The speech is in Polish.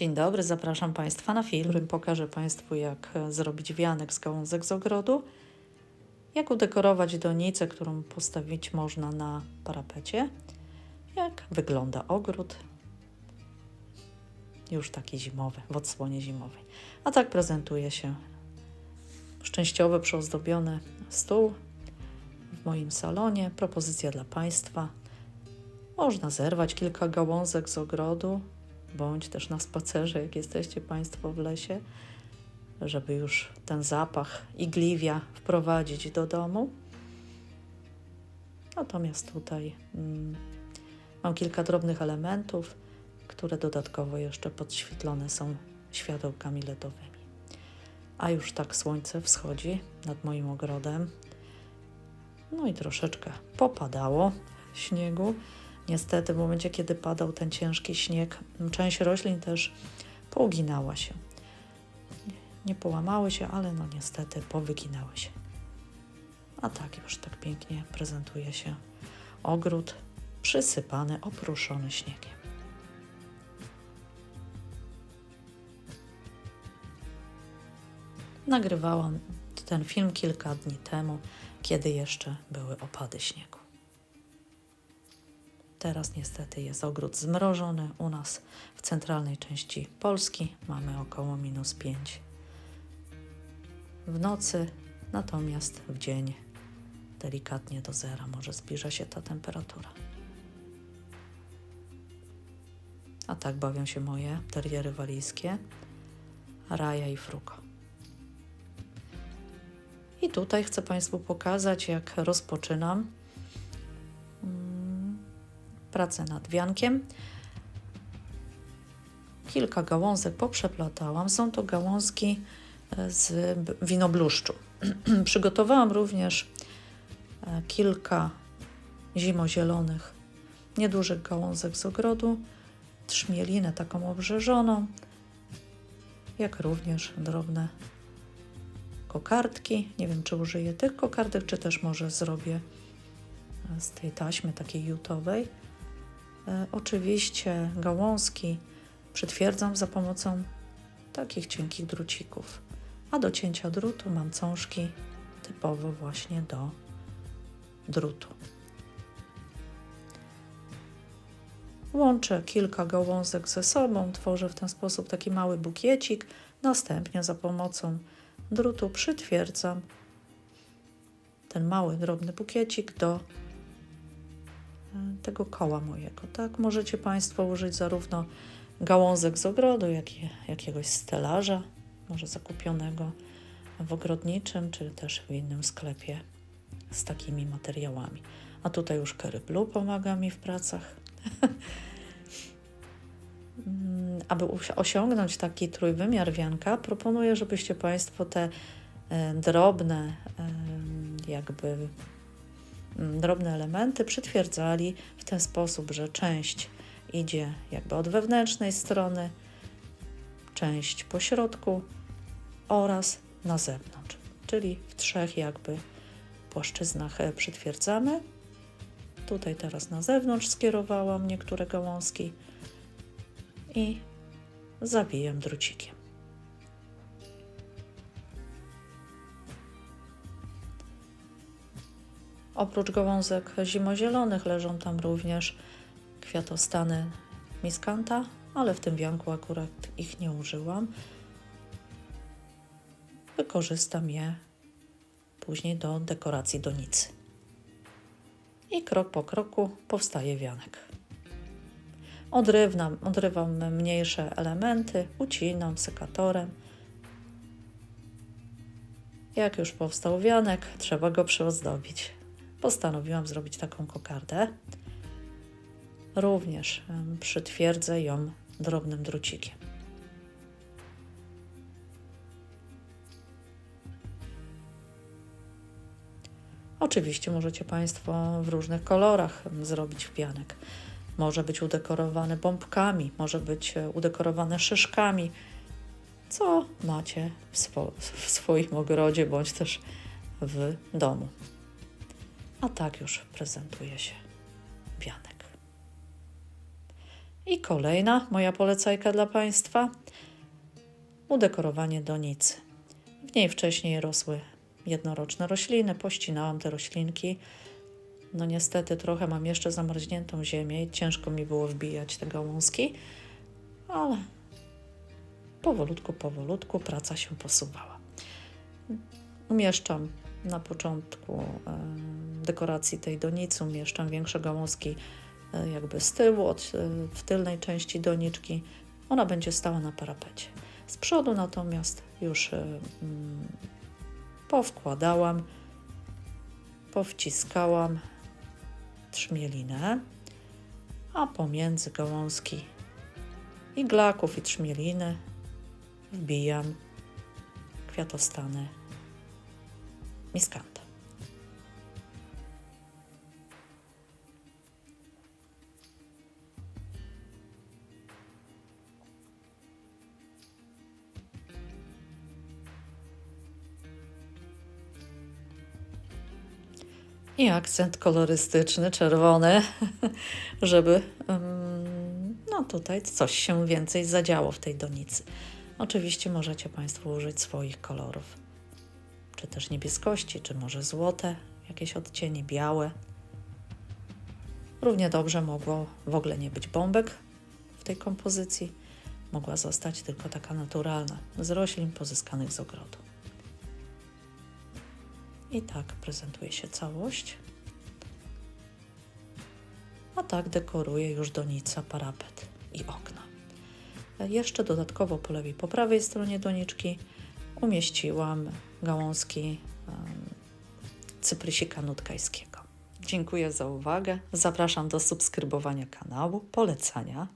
Dzień dobry, zapraszam Państwa na film, w którym pokażę Państwu, jak zrobić wianek z gałązek z ogrodu, jak udekorować donicę, którą postawić można na parapecie, jak wygląda ogród, już taki zimowy, w odsłonie zimowej. A tak prezentuje się szczęściowy, przyozdobiony stół w moim salonie. Propozycja dla Państwa. Można zerwać kilka gałązek z ogrodu, bądź też na spacerze, jak jesteście Państwo w lesie, żeby już ten zapach igliwia wprowadzić do domu. Natomiast tutaj mam kilka drobnych elementów, które dodatkowo jeszcze podświetlone są światełkami LEDowymi. A już tak słońce wschodzi nad moim ogrodem. No i troszeczkę popadało śniegu. Niestety w momencie, kiedy padał ten ciężki śnieg, część roślin też pouginała się. Nie połamały się, ale no niestety powyginały się. A tak już tak pięknie prezentuje się ogród przysypany, oprószony śniegiem. Nagrywałam ten film kilka dni temu, kiedy jeszcze były opady śniegu. Teraz niestety jest ogród zmrożony. U nas w centralnej części Polski mamy około -5 w nocy, natomiast w dzień delikatnie do zera, może zbliża się ta temperatura. A tak bawią się moje teriery walijskie, Raja i Fruko. I tutaj chcę Państwu pokazać, jak rozpoczynam pracę nad wiankiem. Kilka gałązek poprzeplatałam. Są to gałązki z winobluszczu. Przygotowałam również kilka zimozielonych, niedużych gałązek z ogrodu, trzmielinę taką obrzeżoną, jak również drobne kokardki. Nie wiem, czy użyję tych kokardek, czy też może zrobię z tej taśmy takiej jutowej. Oczywiście gałązki przytwierdzam za pomocą takich cienkich drucików, a do cięcia drutu mam cążki typowo właśnie do drutu. Łączę kilka gałązek ze sobą, tworzę w ten sposób taki mały bukiecik, następnie za pomocą drutu przytwierdzam ten mały, drobny bukiecik do tego koła mojego, tak? Możecie Państwo użyć zarówno gałązek z ogrodu, jak i jakiegoś stelaża, może zakupionego w ogrodniczym, czy też w innym sklepie z takimi materiałami. A tutaj już Curry Blue pomaga mi w pracach. Aby osiągnąć taki trójwymiar wianka, proponuję, żebyście Państwo te drobne drobne elementy przytwierdzali w ten sposób, że część idzie jakby od wewnętrznej strony, część po środku oraz na zewnątrz, czyli w 3 jakby płaszczyznach przytwierdzamy. Tutaj teraz na zewnątrz skierowałam niektóre gałązki i zawijam drucikiem. Oprócz gałązek zimozielonych leżą tam również kwiatostany miskanta, ale w tym wianku akurat ich nie użyłam. Wykorzystam je później do dekoracji donicy. I krok po kroku powstaje wianek. Odrywam mniejsze elementy, ucinam sekatorem. Jak już powstał wianek, trzeba go przyozdobić. Postanowiłam zrobić taką kokardę. Również przytwierdzę ją drobnym drucikiem. Oczywiście możecie Państwo w różnych kolorach zrobić wianek. Może być udekorowany bombkami, może być udekorowany szyszkami, co macie w swoim ogrodzie bądź też w domu. A tak już prezentuje się wianek. I kolejna moja polecajka dla Państwa. Udekorowanie donicy. W niej wcześniej rosły jednoroczne rośliny, pościnałam te roślinki. No niestety trochę mam jeszcze zamarzniętą ziemię i ciężko mi było wbijać te gałązki, ale powolutku praca się posuwała. Umieszczam na początku dekoracji tej donicy, umieszczam większe gałązki jakby z tyłu, w tylnej części doniczki. Ona będzie stała na parapecie. Z przodu natomiast już powkładałam, powciskałam trzmielinę, a pomiędzy gałązki iglaków i trzmieliny wbijam kwiatostany miskanta. I akcent kolorystyczny, czerwony, żeby no tutaj coś się więcej zadziało w tej donicy. Oczywiście możecie Państwo użyć swoich kolorów, czy też niebieskości, czy może złote, jakieś odcienie, białe. Równie dobrze mogło w ogóle nie być bombek w tej kompozycji, mogła zostać tylko taka naturalna, z roślin pozyskanych z ogrodu. I tak prezentuje się całość. A tak dekoruje już donica, parapet i okna. Jeszcze dodatkowo po lewej, po prawej stronie doniczki umieściłam gałązki cyprysika nutkajskiego. Dziękuję za uwagę. Zapraszam do subskrybowania kanału, polecania.